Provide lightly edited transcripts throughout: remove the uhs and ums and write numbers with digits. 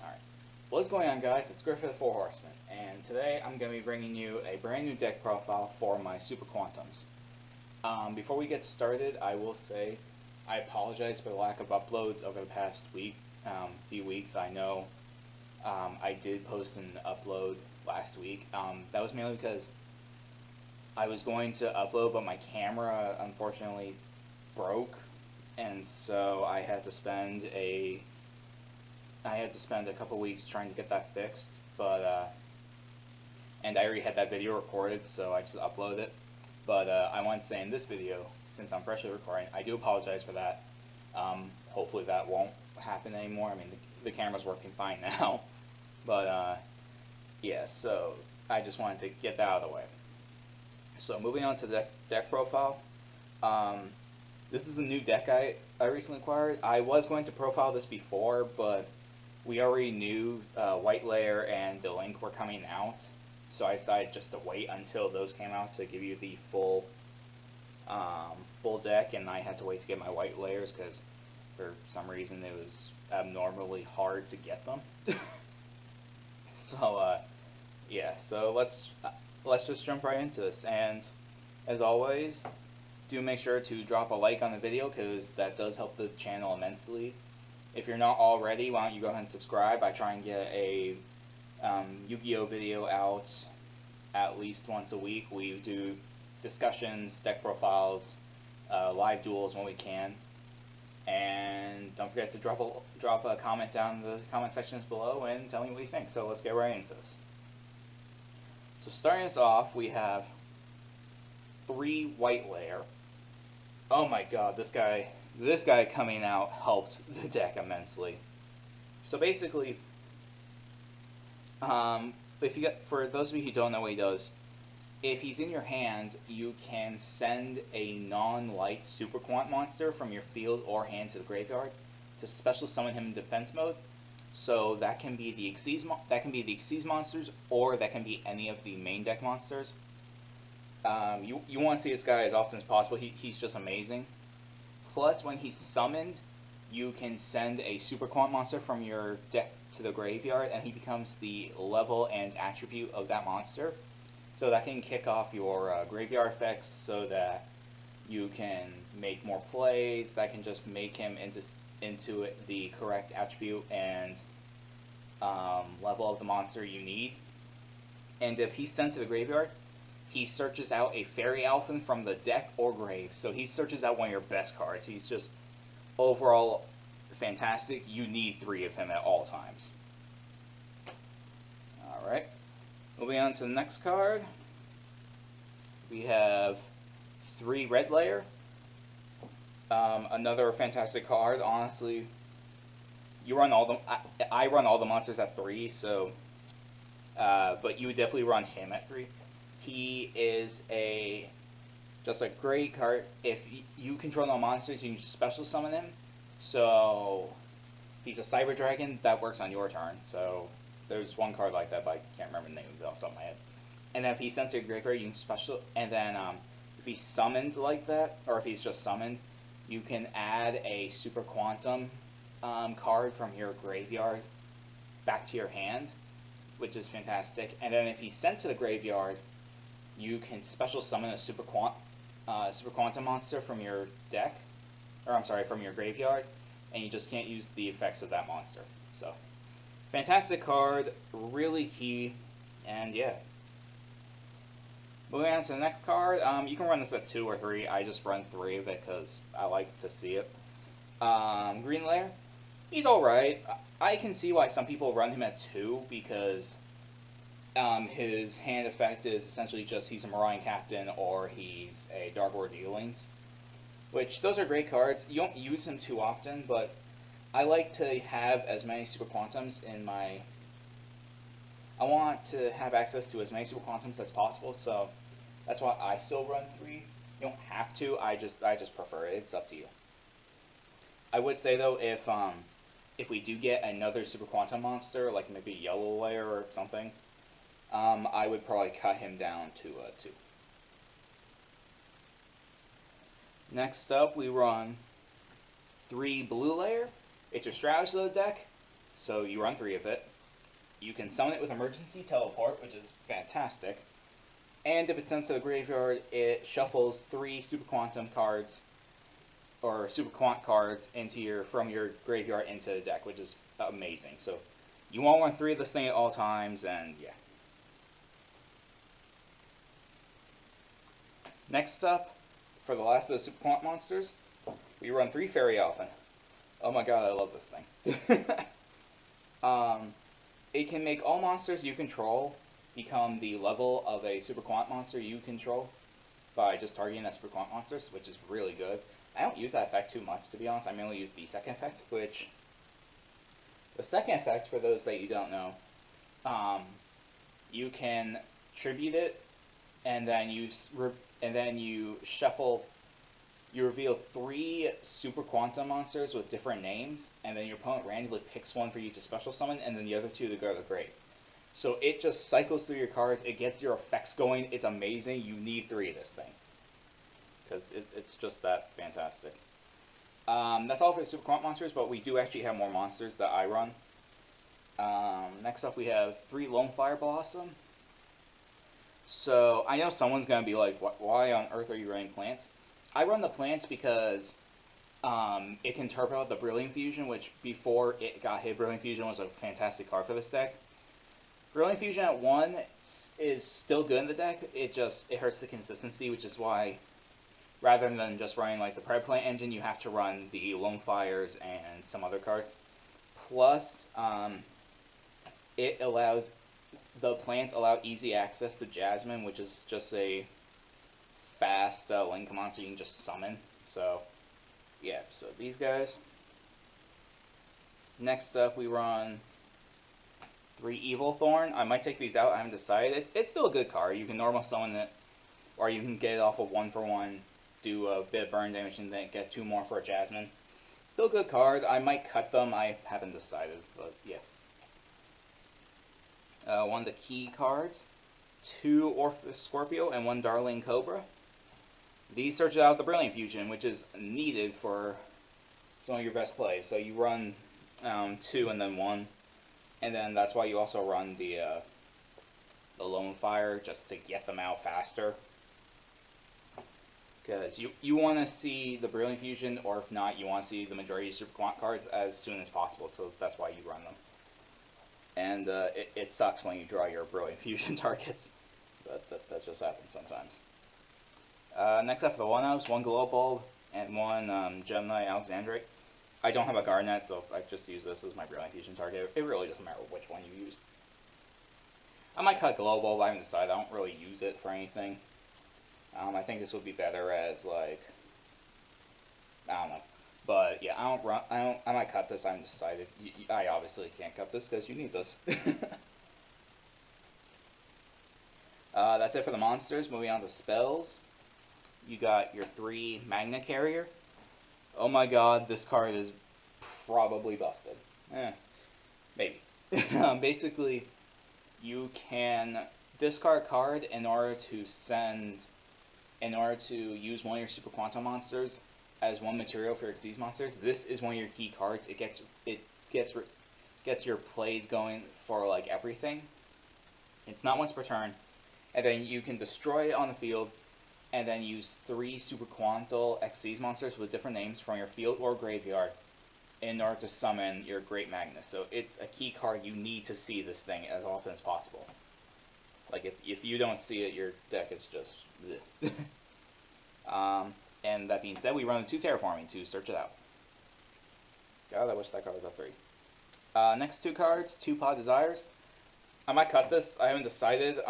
Alright. What's going on, guys? It's Griff of the Four Horsemen, and today I'm going to be bringing you a brand new deck profile for my Super Quantums. Before we get started, I will say I apologize for the lack of uploads over the past few weeks. I know I did post an upload last week. That was mainly because I was going to upload, but my camera unfortunately broke, and so I had to spend a couple weeks trying to get that fixed, and I already had that video recorded, so I just uploaded it. But I want to say in this video, since I'm freshly recording, I do apologize for that. Hopefully that won't happen anymore. I mean, the camera's working fine now. But yeah, so I just wanted to get that out of the way. So moving on to the deck profile. This is a new deck I recently acquired. I was going to profile this before, but we already knew White Layer and the Link were coming out, so I decided just to wait until those came out to give you the full deck, and I had to wait to get my White Layers because for some reason it was abnormally hard to get them. So yeah, so let's just jump right into this. And as always, do make sure to drop a like on the video because that does help the channel immensely. If you're not already, why don't you go ahead and subscribe? I try and get a Yu-Gi-Oh video out at least once a week. We do discussions, deck profiles, live duels when we can. And don't forget to drop a comment down in the comment sections below and tell me what you think. So let's get right into this. So starting us off, we have 3 White Layer. Oh my god, this guy coming out helped the deck immensely. So basically, for those of you who don't know what he does, if he's in your hand, you can send a non-light Super Quant monster from your field or hand to the graveyard to special summon him in defense mode. So that can be the Xyz monsters, or that can be any of the main deck monsters. You want to see this guy as often as possible. He's just amazing. Plus, when he's summoned, you can send a Super Quant monster from your deck to the graveyard, and he becomes the level and attribute of that monster. So that can kick off your graveyard effects so that you can make more plays. That can just make him into the correct attribute and level of the monster you need. And if he's sent to the graveyard, he searches out a Fairy Elfin from the deck or grave. So he searches out one of your best cards. He's just overall fantastic. You need 3 of him at all times. Alright. Moving on to the next card. We have 3 Red Layer. Another fantastic card. Honestly, you run all the I run all the monsters at 3, so but you would definitely run him at 3. He is just a great card. If you control no monsters, you can just special summon him. So he's a Cyber Dragon that works on your turn. So there's one card like that, but I can't remember the name of it off the top of my head. And then if he's sent to a graveyard, you can special. And then if he's summoned like that, or if he's just summoned, you can add a Super Quantum card from your graveyard back to your hand, which is fantastic. And then if he's sent to the graveyard, you can special summon a Super Quantum monster from your deck, or I'm sorry, from your graveyard, and you just can't use the effects of that monster. So, fantastic card, really key, and yeah. Moving on to the next card, you can run this at 2 or 3. I just run 3 of it because I like to see it. Green Layer, he's alright. I can see why some people run him at 2 because his hand effect is essentially just he's a Marine Captain or he's a Dark Lord Dealings, which those are great cards. You don't use them too often, but I like to have as many Super Quantums in my... I want to have access to as many Super Quantums as possible, so that's why I still run 3. You don't have to, I just prefer it. It's up to you. I would say though, if we do get another Super Quantum monster, like maybe a Yellow Layer or something, I would probably cut him down to 2. Next up, we run 3 Blue Layer. It's your strategy of the deck. So you run 3 of it. You can summon it with emergency teleport, which is fantastic. And if it's sent to the graveyard, it shuffles 3 Super Quantum cards, or Super Quant cards, from your graveyard into the deck, which is amazing. So you want to run 3 of this thing at all times, and yeah. Next up, for the last of the Super Quant monsters, we run 3 Fairy Elephant. Oh my god, I love this thing. It can make all monsters you control become the level of a Super Quant monster you control by just targeting that Super Quant monsters, which is really good. I don't use that effect too much, to be honest. I mainly use the second effect, which... The second effect, for those that you don't know, you can tribute it, and then you shuffle... You reveal 3 Super Quantum monsters with different names, and then your opponent randomly picks one for you to special summon, and then the other 2 to go to the grave. So it just cycles through your cards, it gets your effects going, it's amazing. You need 3 of this thing, because it's just that fantastic. That's all for the Super Quant monsters, but we do actually have more monsters that I run. Next up we have 3 Lone Fire Blossom. So I know someone's going to be like, why on earth are you running plants? I run the plants because it can turbo out the Brilliant Fusion, which before it got hit, Brilliant Fusion was a fantastic card for this deck. Brilliant Fusion at 1 is still good in the deck, it hurts the consistency, which is why, rather than just running like the Prep Plant engine, you have to run the Lone Fires and some other cards. Plus, the plants allow easy access to Jasmine, which is just a fast link monster you can just summon. So yeah, so these guys. Next up we run 3 Evil Thorn. I might take these out, I haven't decided. It's still a good card. You can normal summon it, or you can get it off of 1-for-1, do a bit of burn damage, and then get 2 more for a Jasmine. Still a good card. I might cut them, I haven't decided, but yeah. One of the key cards, 2 Orphis Scorpio and 1 Darling Cobra. These search out the Brilliant Fusion, which is needed for some of your best plays. So you run 2 and then 1, and then that's why you also run the Lone Fire, just to get them out faster. Because you want to see the Brilliant Fusion, or if not, you want to see the majority of Super Quant cards as soon as possible, so that's why you run them. And it sucks when you draw your Brilliant Fusion targets, but that just happens sometimes. Next up, the 1-ups, 1 Glow Bulb and 1 Gemini Alexandrite. I don't have a Garnet, so I just use this as my Brilliant Fusion target. It really doesn't matter which one you use. I might cut Glow Bulb, I haven't decided. I don't really use it for anything. I think this would be better as, like, I don't know. But yeah, I might cut this, I haven't decided. I obviously can't cut this because you need this. That's it for the monsters. Moving on to spells. You got your 3 Magna Carrier. Oh my god, this card is probably busted. Maybe. Basically, you can discard a card in order to use one of your Super Quantum monsters as 1 material for your Xyz monsters. This is one of your key cards. It gets your plays going for like everything. It's not once per turn, and then you can destroy it on the field, and then use 3 Super Quantal Xyz monsters with different names from your field or graveyard in order to summon your Great Magnus. So it's a key card. You need to see this thing as often as possible. Like, if you don't see it, your deck is just bleh. And that being said, we run 2 Terraforming to search it out. God, I wish that card was up 3. Next 2 cards, 2 Pod Desires. I might cut this, I haven't decided.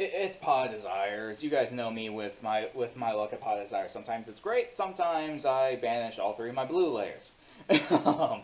It's Pod Desires. You guys know me with my luck at Pod Desires. Sometimes it's great, sometimes I banish all 3 of my blue layers. Or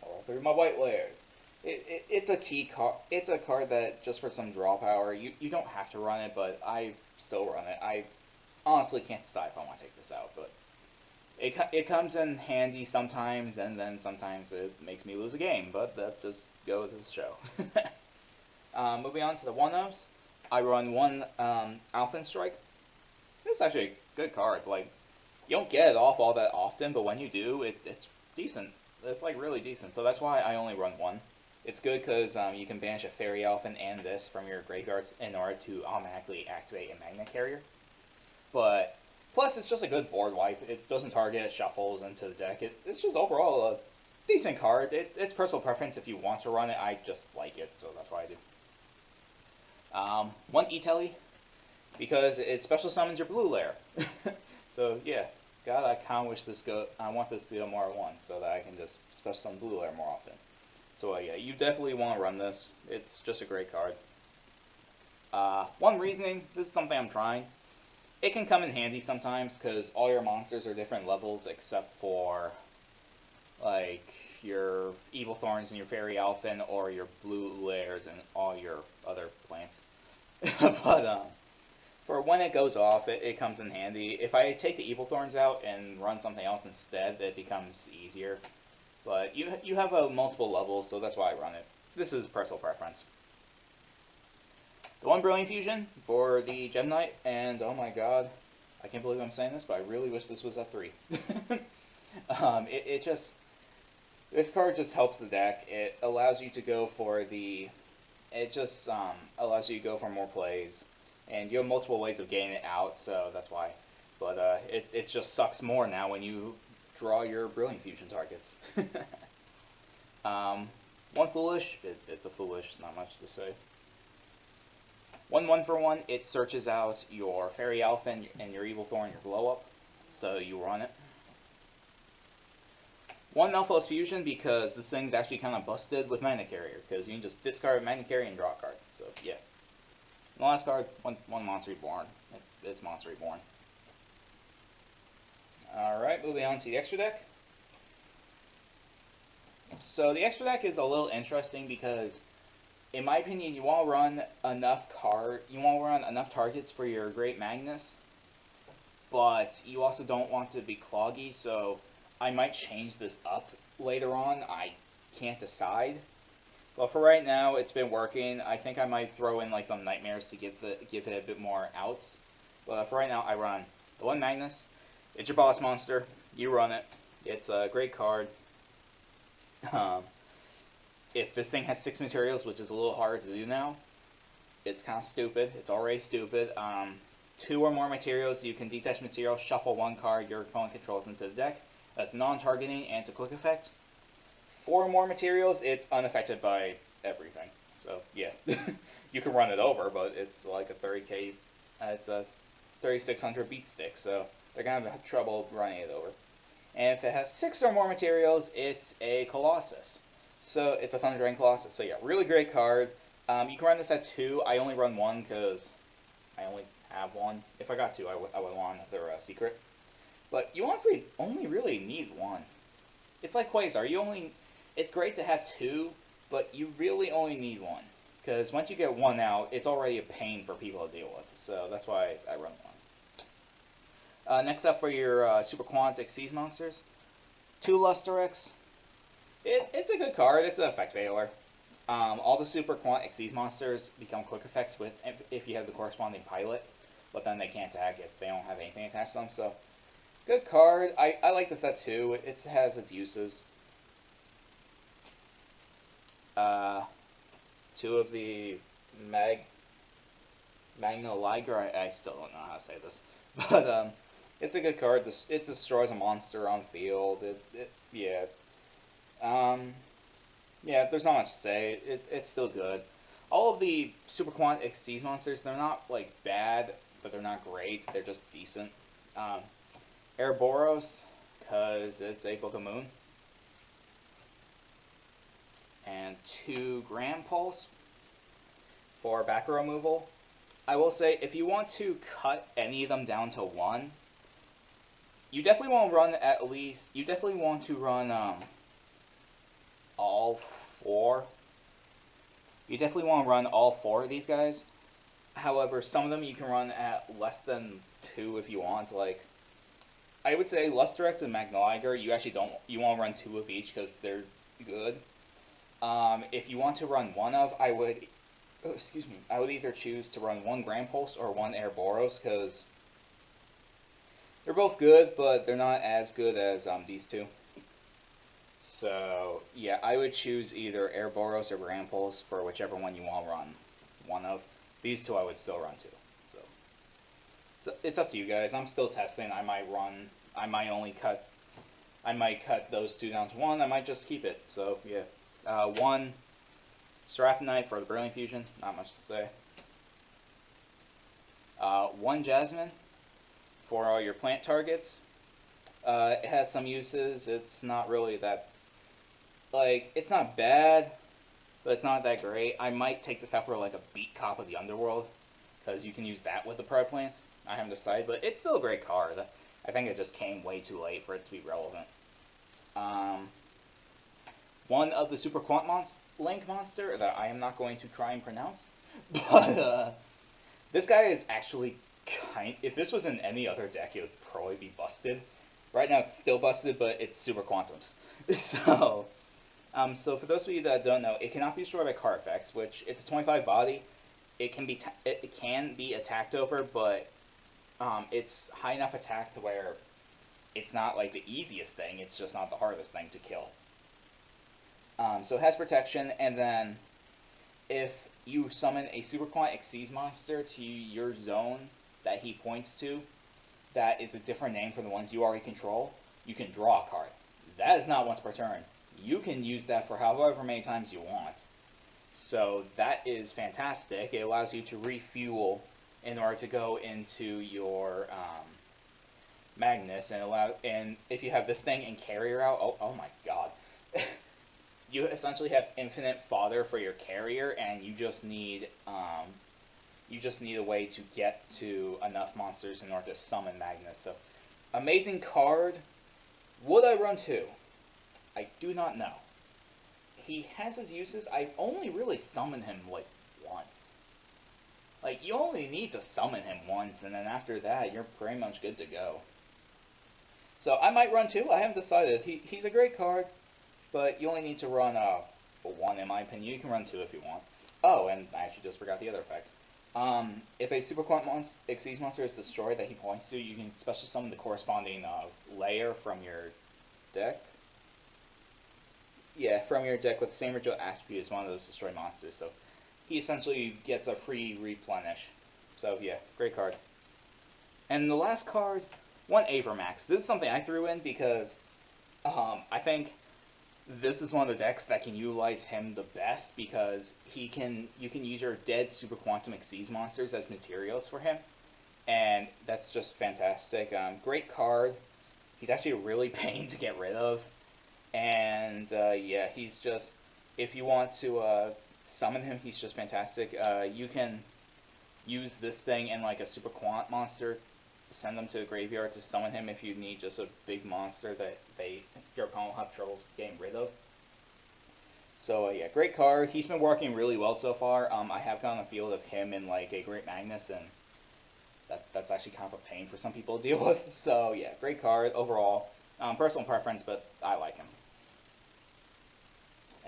all 3 of my white layers. It's a key card. It's a card that, just for some draw power, you don't have to run it, but I still run it. I honestly can't decide if I want to take this out, but it comes in handy sometimes, and then sometimes it makes me lose a game, but that just goes to the show. Moving on to the 1-ups, I run 1 Alphen Strike. This is actually a good card. Like, you don't get it off all that often, but when you do, it's decent. it's like really decent. So that's why I only run one. It's good because you can banish a Fairy Elephant and this from your graveyards in order to automatically activate a Magnet Carrier. But plus, it's just a good board wipe. It doesn't target, it shuffles into the deck. It's just overall a decent card. It's personal preference if you want to run it. I just like it, so that's why I do. One E-Telly, because it special summons your blue lair. So yeah, God, I kind of wish I want this to go more at once, so that I can just special summon blue lair more often. So yeah, you definitely want to run this. It's just a great card. One reasoning, this is something I'm trying. It can come in handy sometimes because all your monsters are different levels except for like your Evil Thorns and your Fairy Elephant or your blue lairs and all your other plants. But for when it goes off, it comes in handy. If I take the Evil Thorns out and run something else instead, it becomes easier. But you have multiple levels, so that's why I run it. This is personal preference. The one Brilliant Fusion for the Gem Knight, and oh my god, I can't believe I'm saying this, but I really wish this was at 3. This card just helps the deck. It allows you to go for allows you to go for more plays, and you have multiple ways of getting it out, so that's why. But it just sucks more now when you draw your Brilliant Fusion targets. One Foolish, it's a Foolish, not much to say. 1 for 1, it searches out your Fairy Elephant and your Evil Thorn, your Blow Up, so you run it. 1 Malphos Fusion because this thing's actually kind of busted with Magnet Carrier, because you can just discard Magnet Carrier and draw a card, so yeah. And the last card, one Monster Reborn. It's Monster Reborn. Alright, moving on to the extra deck. So the extra deck is a little interesting because, in my opinion, you want to run enough targets for your Great Magnus, but you also don't want to be cloggy, so I might change this up later on. I can't decide. But for right now, it's been working. I think I might throw in like some Nightmares to give it a bit more outs. But for right now, I run the 1 Magnus. It's your boss monster. You run it. It's a great card. If this thing has 6 materials, which is a little hard to do now, it's kind of stupid. It's already stupid. 2 or more materials, you can detach material, shuffle 1 card your opponent controls into the deck. That's non-targeting and it's a quick effect. 4 or more materials, it's unaffected by everything. So yeah, you can run it over, but it's like a 30k. It's a 3600 beat stick, so they're gonna have trouble running it over. And if it has 6 or more materials, it's a Colossus. So it's a Thunder Dragon Colossus. So yeah, really great card. You can run this at 2. I only run 1 because I only have 1. If I got 2, I would want another secret. But you honestly only really need 1. It's like Quasar. It's great to have 2, but you really only need 1. Because once you get 1 out, it's already a pain for people to deal with. So that's why I run 1. Next up for your Super Quantic Seas Monsters. 2 Lusterex. It's a good card. It's an effect veiler. All the Super Quantic Seas Monsters become quick effects if you have the corresponding pilot, but then they can't attack if they don't have anything attached to them. So, good card. I like the set too. It has its uses. 2 of the Magna Liger. I still don't know how to say this, but it's a good card. It destroys a monster on field. Yeah. Yeah, there's not much to say. It's still good. All of the Super Quantic Seas Monsters, they're not like bad, but they're not great. They're just decent. Ouroboros, because it's a Book of Moon. And 2 Grand Pulse for back row removal. I will say, if you want to cut any of them down to 1, you definitely want to run all 4. You definitely want to run all 4 of these guys. However, some of them you can run at less than 2 if you want. Like, I would say Lusterex and Magnoliger, you want to run 2 of each because they're good. If you want to run one of, I would either choose to run 1 Grand Pulse or 1 Ouroboros because they're both good, but they're not as good as these 2. So, yeah, I would choose either Airboros or Gramples for whichever one you want to run one of. These two I would still run too. So it's up to you guys. I'm still testing. I might cut those two down to one. I might just keep it. So, yeah. One Seraphonite for the Brilliant Fusion. Not much to say. One Jasmine for all your plant targets. It has some uses. It's not really that, it's not bad, but it's not that great. I might take this out for like a beat cop of the underworld, because you can use that with the pride plants. I haven't decided, but it's still a great card. I think it just came way too late for it to be relevant. One of the Super Quant Link monster that I am not going to try and pronounce, but this guy is actually if this was in any other deck, it would probably be busted. Right now, it's still busted, but it's Super Quantums. So for those of you that don't know, it cannot be destroyed by card effects, which it's a 25 body. It can be attacked over, but it's high enough attack to where it's not like the easiest thing. It's just not the hardest thing to kill. So it has protection, and then if you summon a Super Quant Xyz monster to your zone that he points to, that is a different name from the ones you already control, you can draw a card. That is not once per turn. You can use that for however many times you want. So that is fantastic. It allows you to refuel in order to go into your Magnus, and if you have this thing and Carrier out, oh my god. You essentially have infinite fodder for your carrier, and you just need a way to get to enough monsters in order to summon Magnus. So, amazing card. Would I run two? I do not know. He has his uses. I've only really summoned him like once. Like, you only need to summon him once, and then after that, you're pretty much good to go. So I might run two. I haven't decided. He's a great card, but you only need to run one, in my opinion. You can run two if you want. Oh, and I actually just forgot the other effect. If a Super Quant Xyz monster is destroyed that he points to, you can special summon the corresponding layer from your deck. Yeah, from your deck with the same ritual attribute as one of those destroyed monsters. So he essentially gets a free replenish. So yeah, great card. And the last card, one Avermax. This is something I threw in because I think this is one of the decks that can utilize him the best, because you can use your dead Super Quantum Xyz monsters as materials for him, and that's just fantastic. Great card. He's actually a really pain to get rid of, and yeah, he's just, if you want to summon him, he's just fantastic. You can use this thing and like a Super Quant monster, send them to the graveyard to summon him if you need just a big monster that your opponent will have troubles getting rid of. So yeah, great card. He's been working really well so far. I have gotten a feel of him in like a Great Magnus, and that's actually kind of a pain for some people to deal with. So yeah, great card overall. Personal preference, but I like him.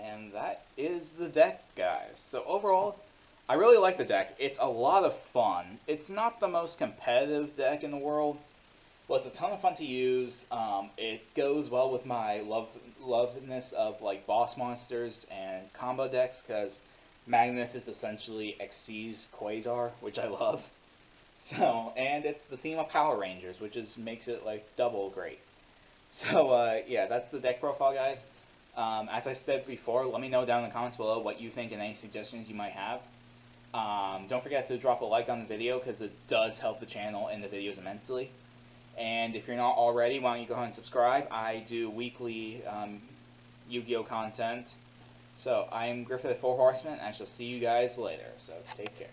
And that is the deck, guys. So overall, I really like the deck. It's a lot of fun. It's not the most competitive deck in the world, but it's a ton of fun to use. It goes well with my loveness of like boss monsters and combo decks, because Magnus is essentially Xyz Quasar, which I love. So, and it's the theme of Power Rangers, which makes it like double great. So yeah, that's the deck profile, guys. As I said before, let me know down in the comments below what you think and any suggestions you might have. Don't forget to drop a like on the video, because it does help the channel and the videos immensely. And if you're not already, why don't you go ahead and subscribe. I do weekly Yu-Gi-Oh! Content. So, I am Griff of the Four Horsemen, and I shall see you guys later. So, take care.